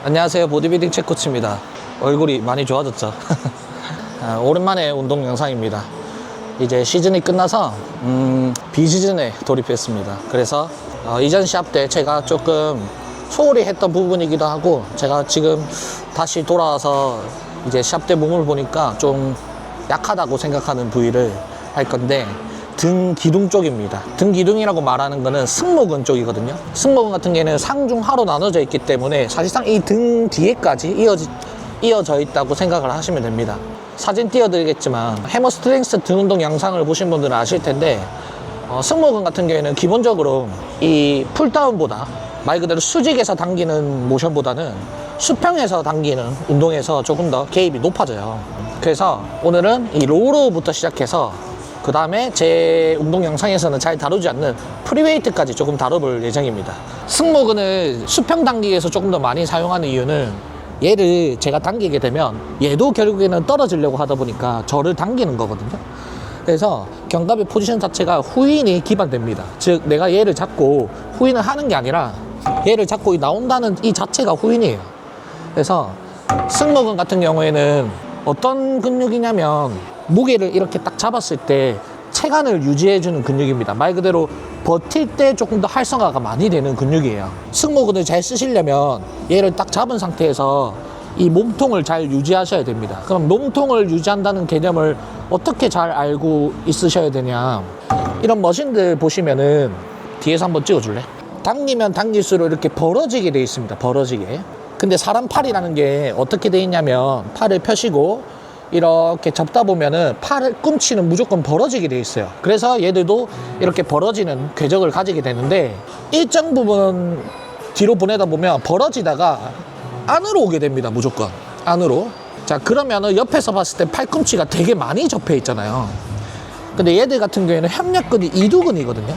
안녕하세요, 보디빌딩 체코치입니다. 얼굴이 많이 좋아졌죠. 오랜만에 운동 영상입니다. 이제 시즌이 끝나서 비시즌에 돌입했습니다. 그래서 이전 시합 때 제가 조금 소홀히 했던 부분이기도 하고, 제가 지금 다시 돌아와서 이제 시합 때 몸을 보니까 좀 약하다고 생각하는 부위를 할 건데, 등 기둥 쪽입니다. 등 기둥이라고 말하는 거는 승모근 쪽이거든요. 승모근 같은 경우에는 상중하로 나눠져 있기 때문에 사실상 이 등 뒤에까지 이어져 있다고 생각을 하시면 됩니다. 사진 띄워드리겠지만 해머스트렝스 등 운동 영상을 보신 분들은 아실 텐데, 승모근 같은 경우에는 기본적으로 이 풀다운보다, 말 그대로 수직에서 당기는 모션보다는 수평에서 당기는 운동에서 조금 더 개입이 높아져요. 그래서 오늘은 이 로우로우부터 시작해서 그 다음에 제 운동 영상에서는 잘 다루지 않는 프리웨이트까지 조금 다뤄볼 예정입니다. 승모근을 수평 당기기에서 조금 더 많이 사용하는 이유는, 얘를 제가 당기게 되면 얘도 결국에는 떨어지려고 하다 보니까 저를 당기는 거거든요. 그래서 견갑의 포지션 자체가 후인이 기반됩니다. 즉 내가 얘를 잡고 후인을 하는 게 아니라 얘를 잡고 나온다는 이 자체가 후인이에요. 그래서 승모근 같은 경우에는 어떤 근육이냐면, 무게를 이렇게 딱 잡았을 때 체간을 유지해주는 근육입니다. 말 그대로 버틸 때 조금 더 활성화가 많이 되는 근육이에요. 승모근을 잘 쓰시려면 얘를 딱 잡은 상태에서 이 몸통을 잘 유지하셔야 됩니다. 그럼 몸통을 유지한다는 개념을 어떻게 잘 알고 있으셔야 되냐, 이런 머신들 보시면은 뒤에서 한번 찍어줄래? 당기면 당길수록 이렇게 벌어지게 돼 있습니다. 벌어지게. 근데 사람 팔이라는 게 어떻게 돼 있냐면, 팔을 펴시고 이렇게 접다 보면은 팔을 꿈치는 무조건 벌어지게 돼 있어요. 그래서 얘들도 이렇게 벌어지는 궤적을 가지게 되는데, 일정 부분 뒤로 보내다 보면 벌어지다가 안으로 오게 됩니다. 무조건 안으로. 자, 그러면은 옆에서 봤을 때 팔꿈치가 되게 많이 접해 있잖아요. 근데 얘들 같은 경우에는 협력근이 이두근이거든요.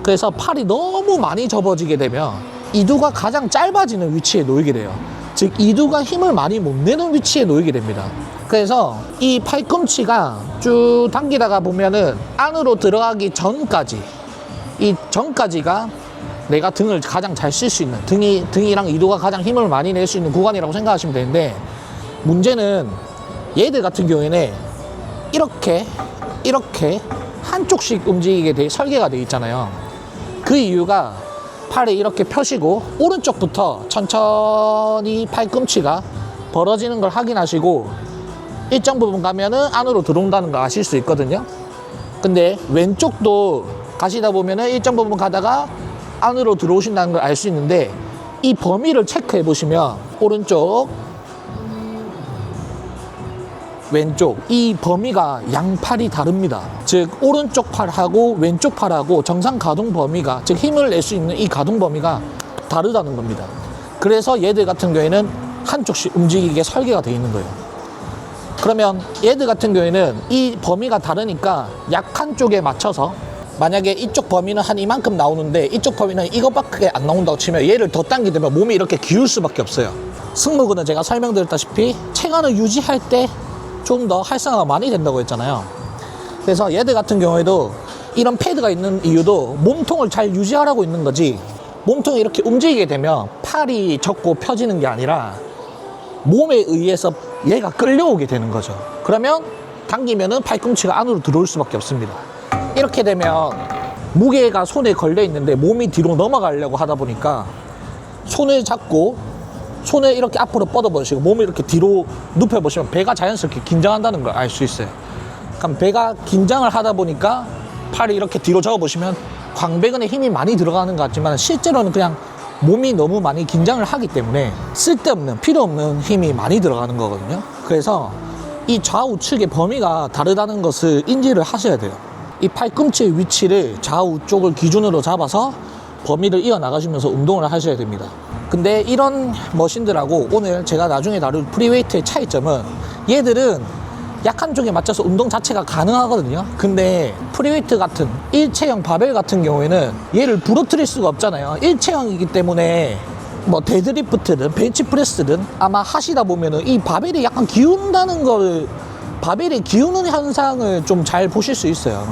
그래서 팔이 너무 많이 접어지게 되면 이두가 가장 짧아지는 위치에 놓이게 돼요. 즉 이두가 힘을 많이 못 내는 위치에 놓이게 됩니다. 그래서 이 팔꿈치가 쭉 당기다가 보면은 안으로 들어가기 전까지, 이 전까지가 내가 등을 가장 잘 쓸 수 있는, 등이랑 이두가 가장 힘을 많이 낼 수 있는 구간이라고 생각하시면 되는데, 문제는 얘들 같은 경우에는 이렇게 한쪽씩 움직이게 설계가 되어 있잖아요. 그 이유가, 팔을 이렇게 펴시고 오른쪽부터 천천히 팔꿈치가 벌어지는 걸 확인하시고 일정 부분 가면은 안으로 들어온다는 거 아실 수 있거든요. 근데 왼쪽도 가시다 보면은 일정 부분 가다가 안으로 들어오신다는 걸 알 수 있는데, 이 범위를 체크해 보시면 오른쪽, 왼쪽, 이 범위가 양팔이 다릅니다. 즉 오른쪽 팔하고 왼쪽 팔하고 정상 가동 범위가, 즉 힘을 낼 수 있는 이 가동 범위가 다르다는 겁니다. 그래서 얘들 같은 경우에는 한쪽씩 움직이게 설계가 되어 있는 거예요. 그러면 얘들 같은 경우에는 이 범위가 다르니까 약한 쪽에 맞춰서, 만약에 이쪽 범위는 한 이만큼 나오는데 이쪽 범위는 이것밖에 안 나온다고 치면, 얘를 더 당기게 되면 몸이 이렇게 기울 수밖에 없어요. 승모근은 제가 설명드렸다시피 체간을 유지할 때 좀 더 활성화가 많이 된다고 했잖아요. 그래서 얘들 같은 경우에도 이런 패드가 있는 이유도 몸통을 잘 유지하라고 있는 거지, 몸통이 이렇게 움직이게 되면 팔이 접고 펴지는 게 아니라 몸에 의해서 얘가 끌려오게 되는 거죠. 그러면 당기면은 팔꿈치가 안으로 들어올 수밖에 없습니다. 이렇게 되면 무게가 손에 걸려 있는데 몸이 뒤로 넘어가려고 하다 보니까 손을 잡고 손을 이렇게 앞으로 뻗어보시고 몸을 이렇게 뒤로 눕혀보시면 배가 자연스럽게 긴장한다는 걸 알 수 있어요. 그럼 배가 긴장을 하다 보니까 팔이 이렇게 뒤로 접어보시면 광배근에 힘이 많이 들어가는 것 같지만, 실제로는 그냥 몸이 너무 많이 긴장을 하기 때문에 쓸데없는, 필요없는 힘이 많이 들어가는 거거든요. 그래서 이 좌우측의 범위가 다르다는 것을 인지를 하셔야 돼요. 이 팔꿈치의 위치를 좌우 쪽을 기준으로 잡아서 범위를 이어나가시면서 운동을 하셔야 됩니다. 근데 이런 머신들하고 오늘 제가 나중에 다룰 프리웨이트의 차이점은, 얘들은 약한 쪽에 맞춰서 운동 자체가 가능하거든요. 근데 프리웨이트 같은 일체형 바벨 같은 경우에는 얘를 부러뜨릴 수가 없잖아요. 일체형이기 때문에 뭐 데드리프트든 벤치프레스든 아마 하시다 보면은 이 바벨이 약간 기운다는 걸, 바벨이 기우는 현상을 좀 잘 보실 수 있어요.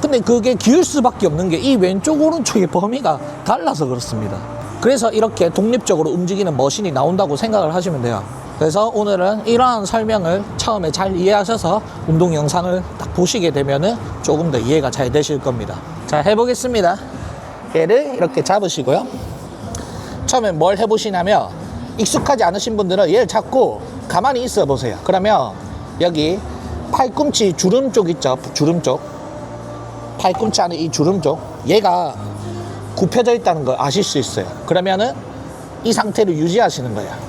근데 그게 기울 수밖에 없는 게 이 왼쪽 오른쪽의 범위가 달라서 그렇습니다. 그래서 이렇게 독립적으로 움직이는 머신이 나온다고 생각을 하시면 돼요. 그래서 오늘은 이러한 설명을 처음에 잘 이해하셔서 운동 영상을 딱 보시게 되면은 조금 더 이해가 잘 되실 겁니다. 자, 해보겠습니다. 얘를 이렇게 잡으시고요. 처음에 뭘 해보시냐면, 익숙하지 않으신 분들은 얘를 잡고 가만히 있어 보세요. 그러면 여기 팔꿈치 주름 쪽 있죠? 주름 쪽. 팔꿈치 안에 이 주름 쪽. 얘가 굽혀져 있다는 걸 아실 수 있어요. 그러면은 이 상태를 유지하시는 거예요.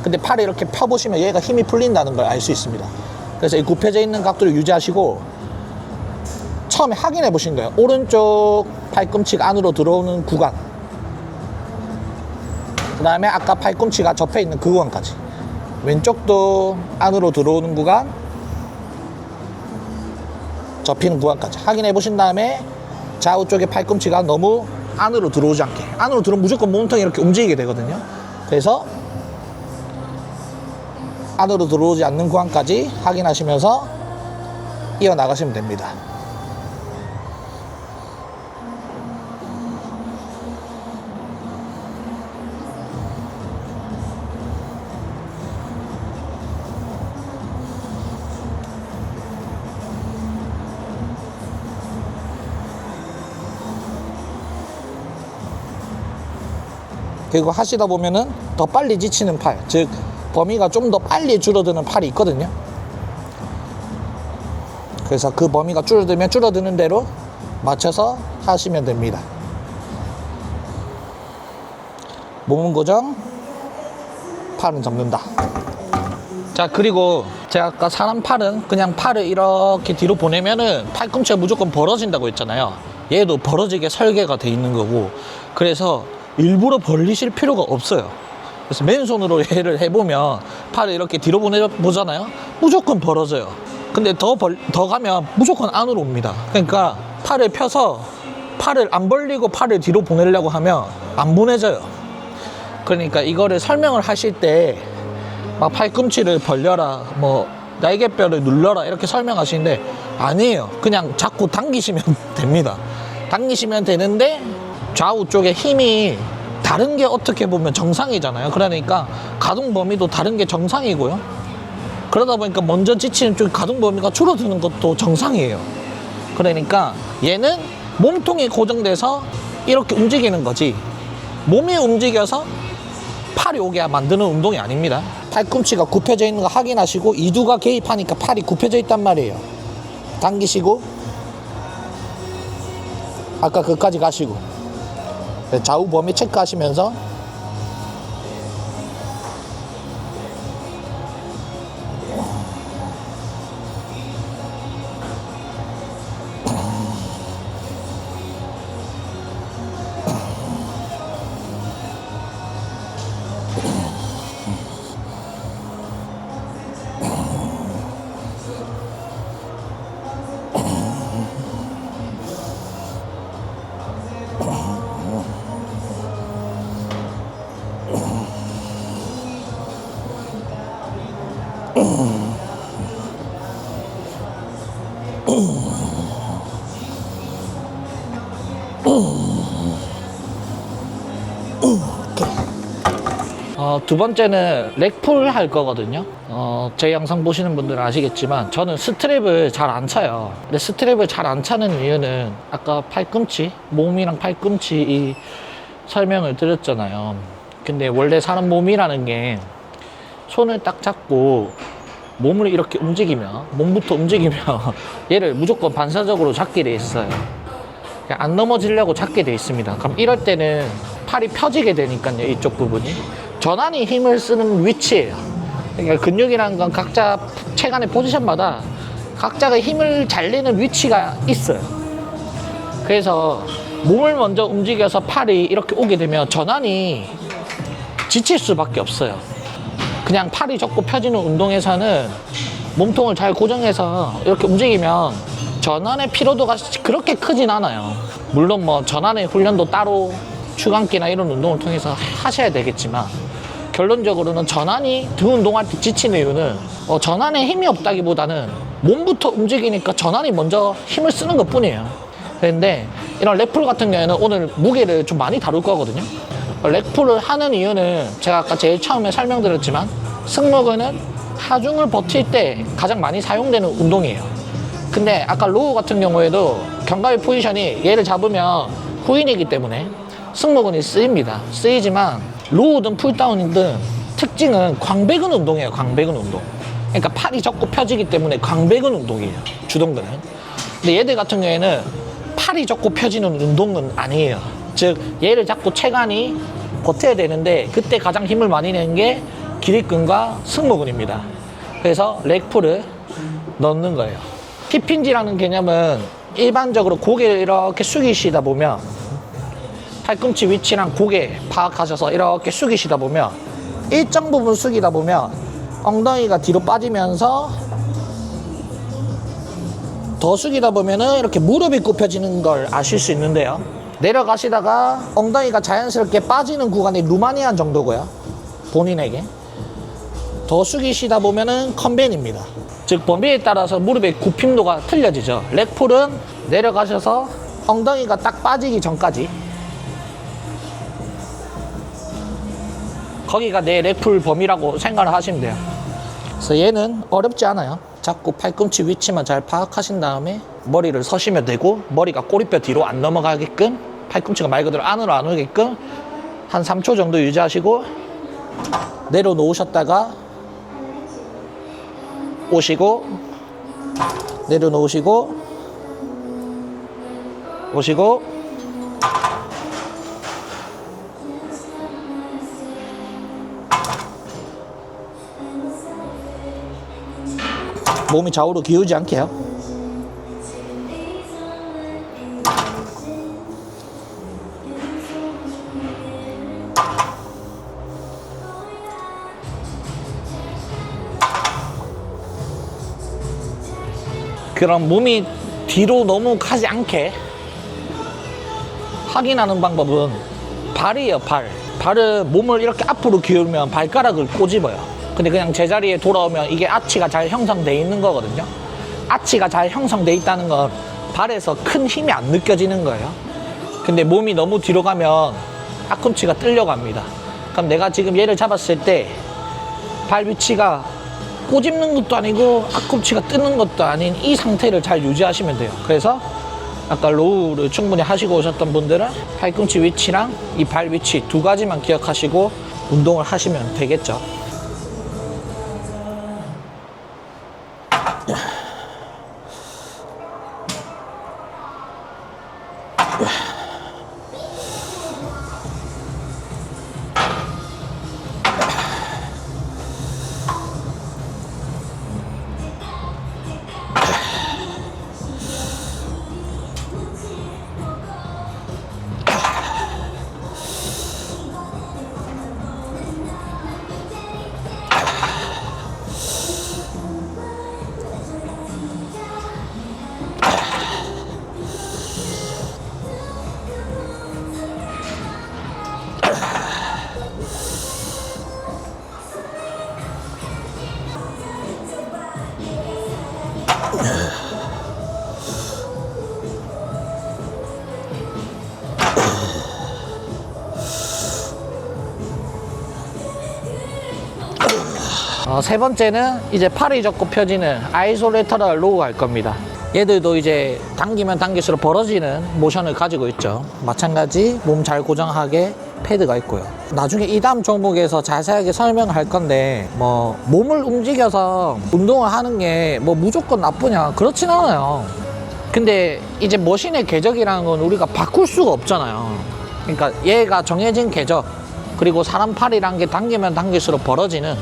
근데 팔을 이렇게 펴보시면 얘가 힘이 풀린다는 걸 알 수 있습니다. 그래서 이 굽혀져 있는 각도를 유지하시고 처음에 확인해 보시는 거예요. 오른쪽 팔꿈치가 안으로 들어오는 구간, 그 다음에 아까 팔꿈치가 접해 있는 그 구간까지, 왼쪽도 안으로 들어오는 구간, 접히는 구간까지 확인해 보신 다음에 좌우 쪽에 팔꿈치가 너무 안으로 들어오지 않게, 안으로 들어오면 무조건 몸통이 이렇게 움직이게 되거든요. 그래서 안으로 들어오지 않는 구간까지 확인하시면서 이어나가시면 됩니다. 그리고 하시다 보면은 더 빨리 지치는 팔, 즉 범위가 좀 더 빨리 줄어드는 팔이 있거든요. 그래서 그 범위가 줄어들면 줄어드는 대로 맞춰서 하시면 됩니다. 몸은 고정, 팔은 접는다. 자, 그리고 제가 아까 사람 팔은 그냥 팔을 이렇게 뒤로 보내면은 팔꿈치가 무조건 벌어진다고 했잖아요. 얘도 벌어지게 설계가 돼 있는 거고, 그래서 일부러 벌리실 필요가 없어요. 그래서 맨손으로 얘를 해보면 팔을 이렇게 뒤로 보내보잖아요. 무조건 벌어져요. 근데 더 가면 무조건 안으로 옵니다. 그러니까 팔을 펴서 팔을 안 벌리고 팔을 뒤로 보내려고 하면 안 보내져요. 그러니까 이거를 설명을 하실 때 막 팔꿈치를 벌려라, 뭐 날개뼈를 눌러라 이렇게 설명하시는데 아니에요. 그냥 자꾸 당기시면 됩니다. 당기시면 되는데 좌우 쪽에 힘이 다른 게 어떻게 보면 정상이잖아요. 그러니까 가동 범위도 다른 게 정상이고요. 그러다 보니까 먼저 지치는 쪽 가동 범위가 줄어드는 것도 정상이에요. 그러니까 얘는 몸통이 고정돼서 이렇게 움직이는 거지, 몸이 움직여서 팔이 오게 만드는 운동이 아닙니다. 팔꿈치가 굽혀져 있는 거 확인하시고 이두가 개입하니까 팔이 굽혀져 있단 말이에요. 당기시고 아까 그까지 가시고 좌우 범위 체크하시면서 두 번째는 렉풀 할 거거든요. 제 영상 보시는 분들은 아시겠지만 저는 스트랩을 잘 안 차요. 근데 스트랩을 잘 안 차는 이유는 아까 팔꿈치, 몸이랑 팔꿈치 이 설명을 드렸잖아요. 근데 원래 사람 몸이라는 게 손을 딱 잡고 몸을 이렇게 움직이면, 몸부터 움직이면 얘를 무조건 반사적으로 잡게 돼 있어요. 안 넘어지려고 잡게 돼 있습니다. 그럼 이럴 때는 팔이 펴지게 되니까요, 이쪽 부분이 전환이 힘을 쓰는 위치예요. 그러니까 근육이라는 건 각자 체간의 포지션마다 각자가 힘을 잘 내는 위치가 있어요. 그래서 몸을 먼저 움직여서 팔이 이렇게 오게 되면 전환이 지칠 수밖에 없어요. 그냥 팔이 적고 펴지는 운동에서는 몸통을 잘 고정해서 이렇게 움직이면 전환의 피로도가 그렇게 크진 않아요. 물론 뭐 전환의 훈련도 따로 추간기나 이런 운동을 통해서 하셔야 되겠지만, 결론적으로는 전환이 등 운동할 때 지치는 이유는 전환에 힘이 없다기보다는 몸부터 움직이니까 전환이 먼저 힘을 쓰는 것 뿐이에요. 그런데 이런 렉풀 같은 경우에는 오늘 무게를 좀 많이 다룰 거거든요. 렉풀을 하는 이유는 제가 아까 제일 처음에 설명드렸지만 승모근은 하중을 버틸 때 가장 많이 사용되는 운동이에요. 근데 아까 로우 같은 경우에도 견갑의 포지션이 얘를 잡으면 후인이기 때문에 승모근이 쓰입니다. 쓰이지만 로우든 풀다운이든 특징은 광배근 운동이에요. 광배근 운동. 그러니까 팔이 적고 펴지기 때문에 광배근 운동이에요. 주동근은. 근데 얘들 같은 경우에는 팔이 적고 펴지는 운동은 아니에요. 즉 얘를 잡고 체간이 버텨야 되는데 그때 가장 힘을 많이 내는 게 기립근과 승모근입니다. 그래서 렉풀을 넣는 거예요. 힙힌지라는 개념은 일반적으로 고개를 이렇게 숙이시다 보면 팔꿈치 위치랑 고개 파악하셔서 이렇게 숙이시다 보면 일정 부분 숙이다 보면 엉덩이가 뒤로 빠지면서 더 숙이다 보면은 이렇게 무릎이 굽혀지는 걸 아실 수 있는데요. 내려가시다가 엉덩이가 자연스럽게 빠지는 구간이 루마니안 정도고요. 본인에게. 더 숙이시다 보면은 컨벤입니다. 즉 범위에 따라서 무릎의 굽힘도가 틀려지죠. 렉풀은 내려가셔서 엉덩이가 딱 빠지기 전까지 거기가 내 렉풀 범위라고 생각을 하시면 돼요. 그래서 얘는 어렵지 않아요. 자꾸 팔꿈치 위치만 잘 파악하신 다음에 머리를 서시면 되고 머리가 꼬리뼈 뒤로 안 넘어가게끔 팔꿈치가 말 그대로 안으로 안 오게끔 한 3초 정도 유지하시고 내려놓으셨다가 오시고 내려놓으시고 오시고 몸이 좌우로 기울지 않게요. 그럼 몸이 뒤로 너무 가지 않게 확인하는 방법은 발이에요. 발은 몸을 이렇게 앞으로 기울면 발가락을 꼬집어요. 근데 그냥 제자리에 돌아오면 이게 아치가 잘 형성돼 있는 거거든요. 아치가 잘 형성돼 있다는 건 발에서 큰 힘이 안 느껴지는 거예요. 근데 몸이 너무 뒤로 가면 앞꿈치가 뜨려고 합니다. 그럼 내가 지금 얘를 잡았을 때 발 위치가 꼬집는 것도 아니고 앞꿈치가 뜨는 것도 아닌 이 상태를 잘 유지하시면 돼요. 그래서 아까 로우를 충분히 하시고 오셨던 분들은 팔꿈치 위치랑 이 발 위치 두 가지만 기억하시고 운동을 하시면 되겠죠. 세 번째는 이제 팔이 접고 펴지는 아이솔레터럴 로우 갈 겁니다. 얘들도 이제 당기면 당길수록 벌어지는 모션을 가지고 있죠. 마찬가지 몸 잘 고정하게 패드가 있고요. 나중에 이 다음 종목에서 자세하게 설명할 건데 뭐 몸을 움직여서 운동을 하는 게 뭐 무조건 나쁘냐 그렇진 않아요. 근데 이제 머신의 궤적이라는 건 우리가 바꿀 수가 없잖아요. 그러니까 얘가 정해진 궤적 그리고 사람 팔이란 게 당기면 당길수록 벌어지는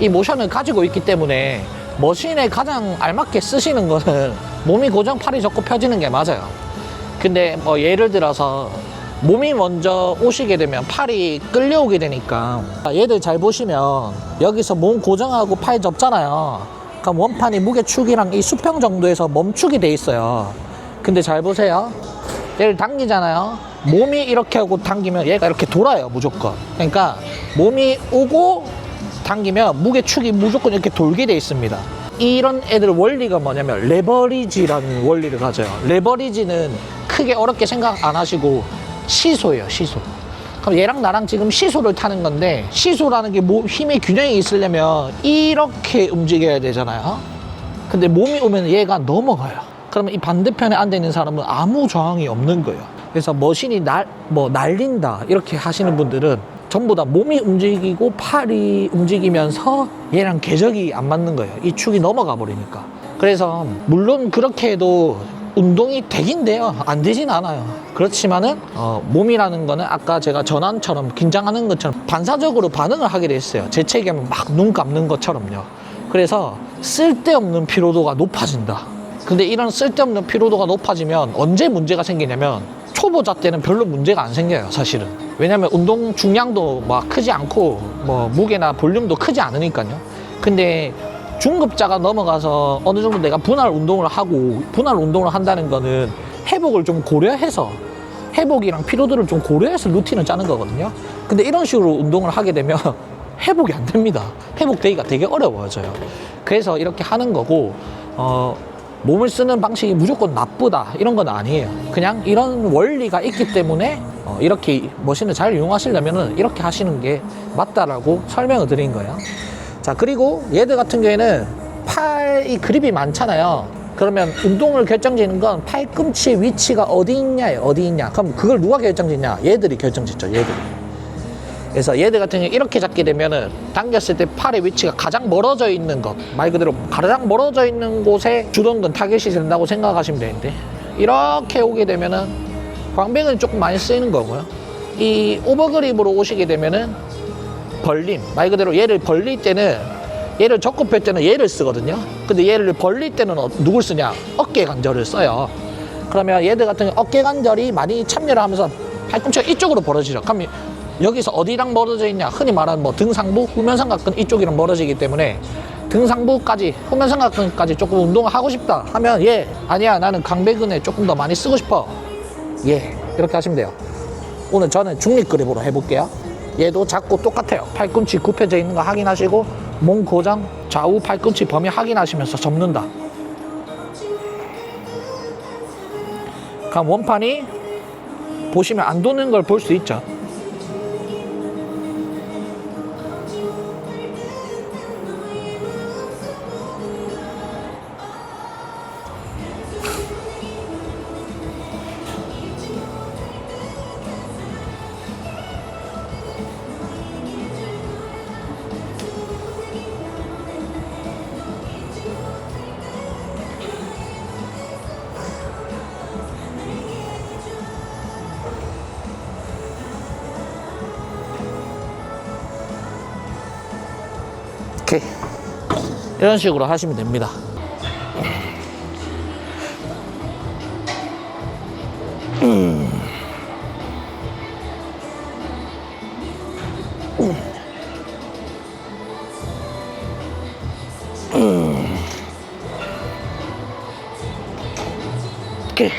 이 모션을 가지고 있기 때문에 머신에 가장 알맞게 쓰시는 거는 몸이 고정 팔이 접고 펴지는 게 맞아요. 근데 뭐 예를 들어서 몸이 먼저 오시게 되면 팔이 끌려오게 되니까 얘들 잘 보시면 여기서 몸 고정하고 팔 접잖아요. 그럼 원판이 무게축이랑 이 수평 정도에서 멈추게 돼 있어요. 근데 잘 보세요. 얘를 당기잖아요. 몸이 이렇게 하고 당기면 얘가 이렇게 돌아요 무조건. 그러니까 몸이 오고 당기면 무게축이 무조건 이렇게 돌게 돼 있습니다. 이런 애들 원리가 뭐냐면 레버리지라는 원리를 가져요. 레버리지는 크게 어렵게 생각 안 하시고 시소예요. 시소. 그럼 얘랑 나랑 지금 시소를 타는 건데, 시소라는 게 힘의 균형이 있으려면 이렇게 움직여야 되잖아요. 근데 몸이 오면 얘가 넘어가요. 그러면 이 반대편에 앉아있는 사람은 아무 저항이 없는 거예요. 그래서 머신이 날린다 이렇게 하시는 분들은 전부 다 몸이 움직이고 팔이 움직이면서 얘랑 궤적이 안 맞는 거예요. 이 축이 넘어가 버리니까. 그래서 물론 그렇게 해도 운동이 되긴 돼요. 안 되진 않아요. 그렇지만은 몸이라는 거는 아까 제가 전환처럼 긴장하는 것처럼 반사적으로 반응을 하게 돼 있어요. 재채기하면 막 눈 감는 것처럼요. 그래서 쓸데없는 피로도가 높아진다. 근데 이런 쓸데없는 피로도가 높아지면 언제 문제가 생기냐면 초보자 때는 별로 문제가 안 생겨요, 사실은. 왜냐면 운동 중량도 막 크지 않고 뭐 무게나 볼륨도 크지 않으니까요. 근데 중급자가 넘어가서 어느 정도 내가 분할 운동을 하고, 분할 운동을 한다는 거는 회복을 좀 고려해서, 회복이랑 피로도를 좀 고려해서 루틴을 짜는 거거든요. 근데 이런 식으로 운동을 하게 되면 회복이 안 됩니다. 회복되기가 되게 어려워져요. 그래서 이렇게 하는 거고, 몸을 쓰는 방식이 무조건 나쁘다 이런 건 아니에요. 그냥 이런 원리가 있기 때문에 이렇게 머신을 잘 이용하시려면 이렇게 하시는 게 맞다라고 설명을 드린 거예요. 자, 그리고 얘들 같은 경우에는 팔이 그립이 많잖아요. 그러면 운동을 결정짓는 건 팔꿈치 위치가 어디 있냐예요. 어디 있냐. 그럼 그걸 누가 결정짓냐? 얘들이 결정짓죠. 얘들이. 그래서 얘들 같은 경우 이렇게 잡게 되면은 당겼을 때 팔의 위치가 가장 멀어져 있는 것, 말 그대로 가장 멀어져 있는 곳에 주동근 타겟이 된다고 생각하시면 되는데, 이렇게 오게 되면은 광배근이 조금 많이 쓰이는 거고요. 이 오버그립으로 오시게 되면은 벌림, 말 그대로 얘를 벌릴 때는, 얘를 접고 펼 때는 얘를 쓰거든요. 근데 얘를 벌릴 때는 누굴 쓰냐? 어깨 관절을 써요. 그러면 얘들 같은 경우 어깨 관절이 많이 참여를 하면서 팔꿈치가 이쪽으로 벌어지죠. 그럼 여기서 어디랑 멀어져 있냐? 흔히 말하는 뭐 등상부, 후면삼각근 이쪽이랑 멀어지기 때문에 등상부까지, 후면삼각근까지 조금 운동을 하고 싶다 하면 얘, 아니야 나는 강배근에 조금 더 많이 쓰고 싶어, 예, 이렇게 하시면 돼요. 오늘 저는 중립그립으로 해볼게요. 얘도 잡고 똑같아요. 팔꿈치 굽혀져 있는 거 확인하시고, 몸 고정, 좌우 팔꿈치 범위 확인하시면서 접는다. 그럼 원판이 보시면 안 도는 걸 볼 수 있죠. 이렇게 이런 식으로 하시면 됩니다. 이렇게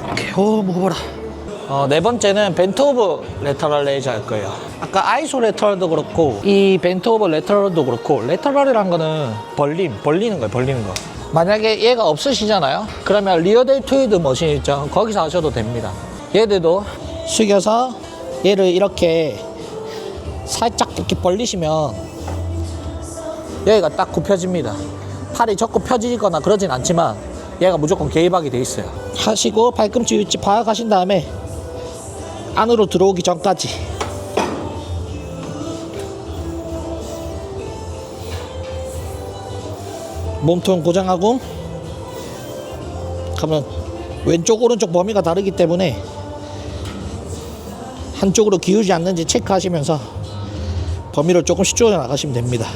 오케이. 먹어봐라. 네 번째는 벤트 오브 레터럴 레이저 할 거예요. 아까 아이소 레터럴도 그렇고 이 벤트 오브 레터럴도 그렇고, 레터럴이란 거는 벌리는 거예요. 벌리는 거. 만약에 얘가 없으시잖아요. 그러면 리어 델토이드 머신 있죠. 거기서 하셔도 됩니다. 얘들도 숙여서 얘를 이렇게 살짝 이렇게 벌리시면 여기가 딱 굽혀집니다. 팔이 자꾸 펴지거나 그러진 않지만 얘가 무조건 개입하게 돼 있어요. 하시고 팔꿈치 위치 파악하신 다음에 안으로 들어오기 전까지 몸통 고정하고, 그러면 왼쪽 오른쪽 범위가 다르기 때문에 한쪽으로 기우지 않는지 체크하시면서 범위를 조금씩 조여 나가시면 됩니다.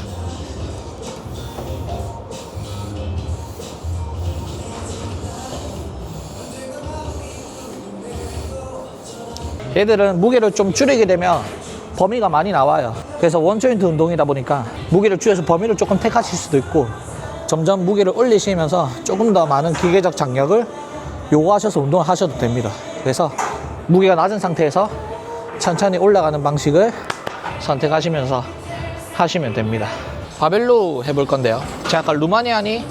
얘들은 무게를 좀 줄이게 되면 범위가 많이 나와요. 그래서 원조인트 운동이다 보니까 무게를 줄여서 범위를 조금 택하실 수도 있고, 점점 무게를 올리시면서 조금 더 많은 기계적 장력을 요구하셔서 운동을 하셔도 됩니다. 그래서 무게가 낮은 상태에서 천천히 올라가는 방식을 선택하시면서 하시면 됩니다. 바벨로 해볼 건데요. 제가 아까 루마니안이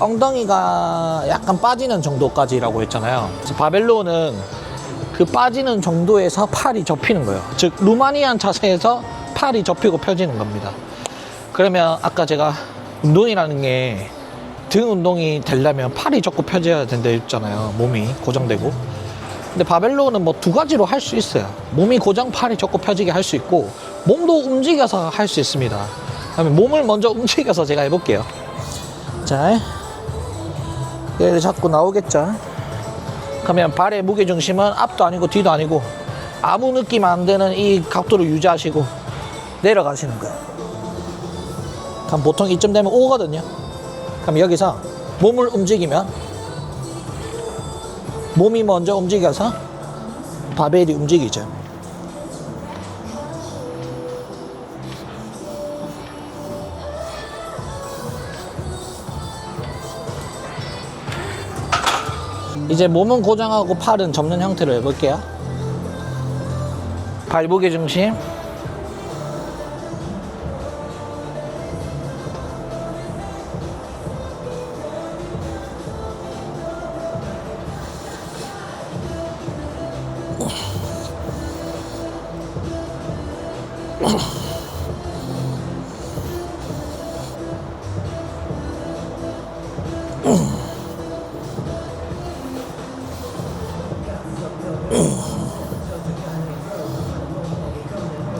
엉덩이가 약간 빠지는 정도까지라고 했잖아요. 그래서 바벨로는 그 빠지는 정도에서 팔이 접히는 거예요. 즉 루마니안 자세에서 팔이 접히고 펴지는 겁니다. 그러면 아까 제가 운동이라는 게 등 운동이 되려면 팔이 접고 펴져야 된다 했잖아요. 몸이 고정되고. 근데 바벨로는 뭐 두 가지로 할 수 있어요. 몸이 고정, 팔이 접고 펴지게 할 수 있고 몸도 움직여서 할 수 있습니다. 그러면 몸을 먼저 움직여서 제가 해볼게요. 자, 얘를 잡고 나오겠죠. 그러면 발의 무게중심은 앞도 아니고 뒤도 아니고 아무 느낌 안 드는 이 각도를 유지하시고 내려가시는 거예요. 그럼 보통 이쯤 되면 오거든요. 그럼 여기서 몸을 움직이면 몸이 먼저 움직여서 바벨이 움직이죠. 이제 몸은 고정하고 팔은 접는 형태로 해볼게요. 발 무게중심,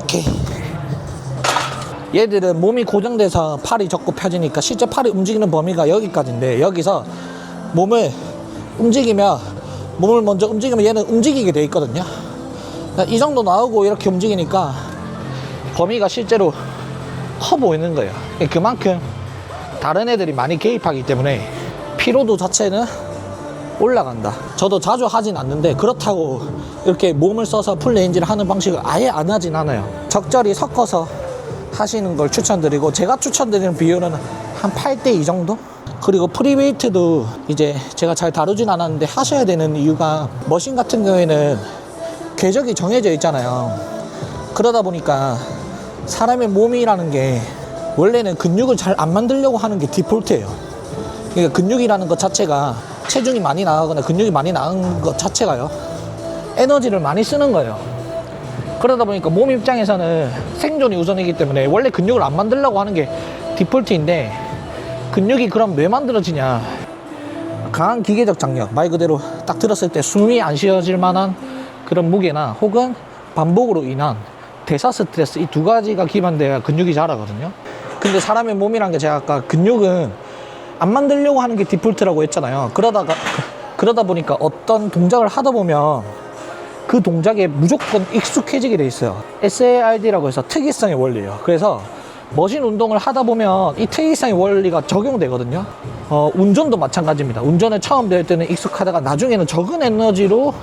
오케이. 얘들은 몸이 고정돼서 팔이 접고 펴지니까 실제 팔이 움직이는 범위가 여기까지인데 여기서 몸을 움직이면 몸을 먼저 움직이면 얘는 움직이게 돼 있거든요. 이 정도 나오고 이렇게 움직이니까 범위가 실제로 커 보이는 거예요. 그만큼 다른 애들이 많이 개입하기 때문에 피로도 자체는 올라간다. 저도 자주 하진 않는데 그렇다고 이렇게 몸을 써서 풀레인지를 하는 방식을 아예 안 하진 않아요. 적절히 섞어서 하시는 걸 추천드리고, 제가 추천드리는 비율은 한 8대2 정도? 그리고 프리웨이트도 이제 제가 잘 다루진 않았는데 하셔야 되는 이유가, 머신 같은 경우에는 궤적이 정해져 있잖아요. 그러다 보니까 사람의 몸이라는 게 원래는 근육을 잘 안 만들려고 하는 게 디폴트예요. 그러니까 근육이라는 것 자체가, 체중이 많이 나가거나 근육이 많이 나간 것 자체가요, 에너지를 많이 쓰는 거예요. 그러다 보니까 몸 입장에서는 생존이 우선이기 때문에 원래 근육을 안 만들려고 하는 게 디폴트인데, 근육이 그럼 왜 만들어지냐? 강한 기계적 장력, 말 그대로 딱 들었을 때 숨이 안 쉬어질 만한 그런 무게나 혹은 반복으로 인한 대사 스트레스, 이 두 가지가 기반돼야 근육이 자라거든요. 근데 사람의 몸이란 게, 제가 아까 근육은 안 만들려고 하는 게 디폴트라고 했잖아요. 그러다 보니까 어떤 동작을 하다 보면 그 동작에 무조건 익숙해지게 돼 있어요. SARD라고 해서 특이성의 원리예요. 그래서 머신 운동을 하다 보면 이 특이성의 원리가 적용되거든요. 운전도 마찬가지입니다. 운전을 처음 배울 때는 익숙하다가 나중에는 적은 에너지로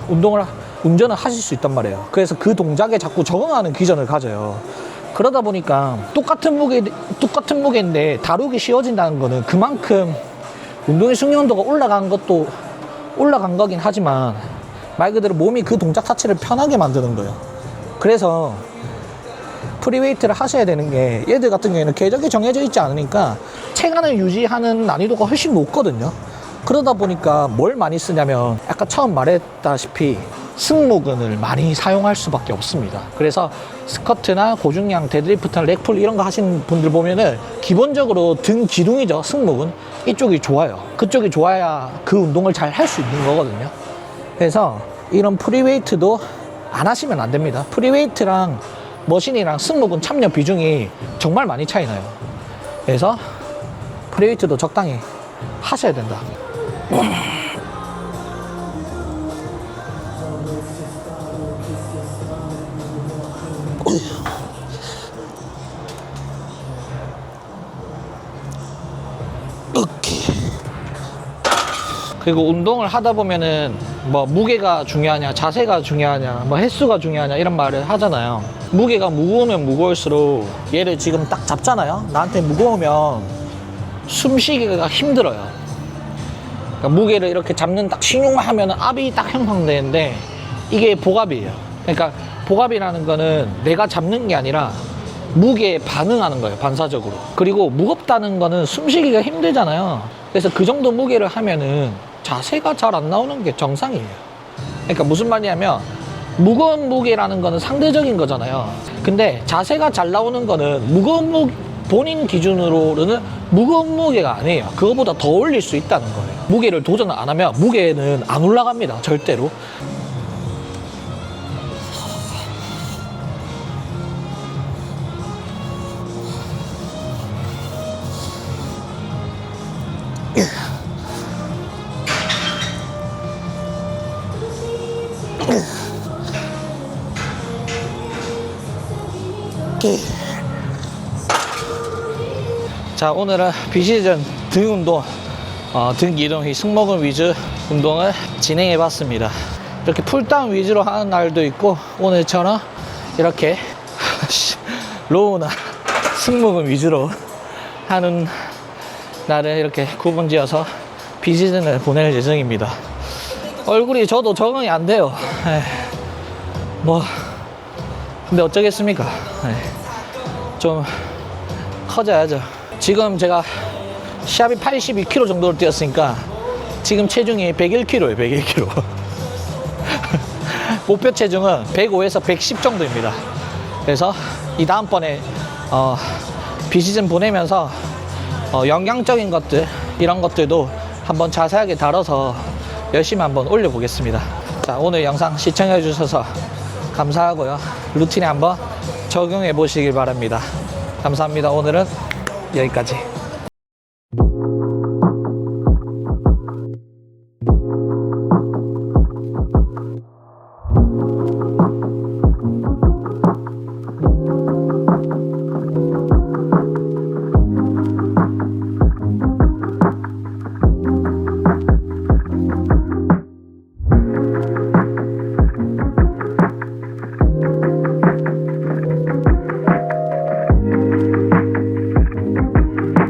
운전을 하실 수 있단 말이에요. 그래서 그 동작에 자꾸 적응하는 기전을 가져요. 그러다 보니까 똑같은 무게인데 다루기 쉬워진다는 거는 그만큼 운동의 숙련도가 올라간 거긴 하지만, 말 그대로 몸이 그 동작 자체를 편하게 만드는 거예요. 그래서 프리웨이트를 하셔야 되는 게, 얘들 같은 경우에는 궤적이 정해져 있지 않으니까 체간을 유지하는 난이도가 훨씬 높거든요. 그러다 보니까 뭘 많이 쓰냐면, 아까 처음 말했다시피 승모근을 많이 사용할 수밖에 없습니다. 그래서 스쿼트나 고중량 데드리프트나 렉풀 이런 거 하시는 분들 보면은 기본적으로 등 기둥이죠, 승모근 이쪽이 좋아요. 그쪽이 좋아야 그 운동을 잘 할 수 있는 거거든요. 그래서 이런 프리웨이트도 안 하시면 안 됩니다. 프리웨이트랑 머신이랑 승모근 참여 비중이 정말 많이 차이 나요. 그래서 프리웨이트도 적당히 하셔야 된다. 오케이. 그리고 운동을 하다 보면은 뭐 무게가 중요하냐, 자세가 중요하냐, 뭐 횟수가 중요하냐 이런 말을 하잖아요. 무게가 무거우면 무거울수록, 얘를 지금 딱 잡잖아요. 나한테 무거우면 숨쉬기가 힘들어요. 그러니까 무게를 이렇게 잡는 딱 신용만 하면 압이 딱 형성되는데, 이게 복압이에요. 그러니까 복압이라는 거는 내가 잡는 게 아니라 무게에 반응하는 거예요, 반사적으로. 그리고 무겁다는 거는 숨쉬기가 힘들잖아요. 그래서 그 정도 무게를 하면은 자세가 잘 안 나오는 게 정상이에요. 그러니까 무슨 말이냐면 무거운 무게라는 거는 상대적인 거잖아요. 근데 자세가 잘 나오는 거는 무거운 무게, 본인 기준으로는 무거운 무게가 아니에요. 그거보다 더 올릴 수 있다는 거예요. 무게를 도전 안 하면 무게는 안 올라갑니다, 절대로. 자, 오늘은 비시즌 등 운동, 등 기둥, 승모근 위주 운동을 진행해 봤습니다. 이렇게 풀다운 위주로 하는 날도 있고, 오늘처럼 이렇게 로우나 승모근 위주로 하는 날을 이렇게 구분 지어서 비시즌을 보낼 예정입니다. 얼굴이 저도 적응이 안 돼요. 뭐 근데 어쩌겠습니까. 좀 커져야죠. 지금 제가 시합이 82kg 정도를 뛰었으니까 지금 체중이 101kg예요. 101kg. 목표 체중은 105에서 110 정도입니다. 그래서 이 다음번에 비시즌 보내면서 영양적인 것들, 이런 것들도 한번 자세하게 다뤄서 열심히 한번 올려보겠습니다. 자, 오늘 영상 시청해 주셔서 감사하고요. 루틴에 한번 적용해 보시길 바랍니다. 감사합니다. 오늘은 여기까지.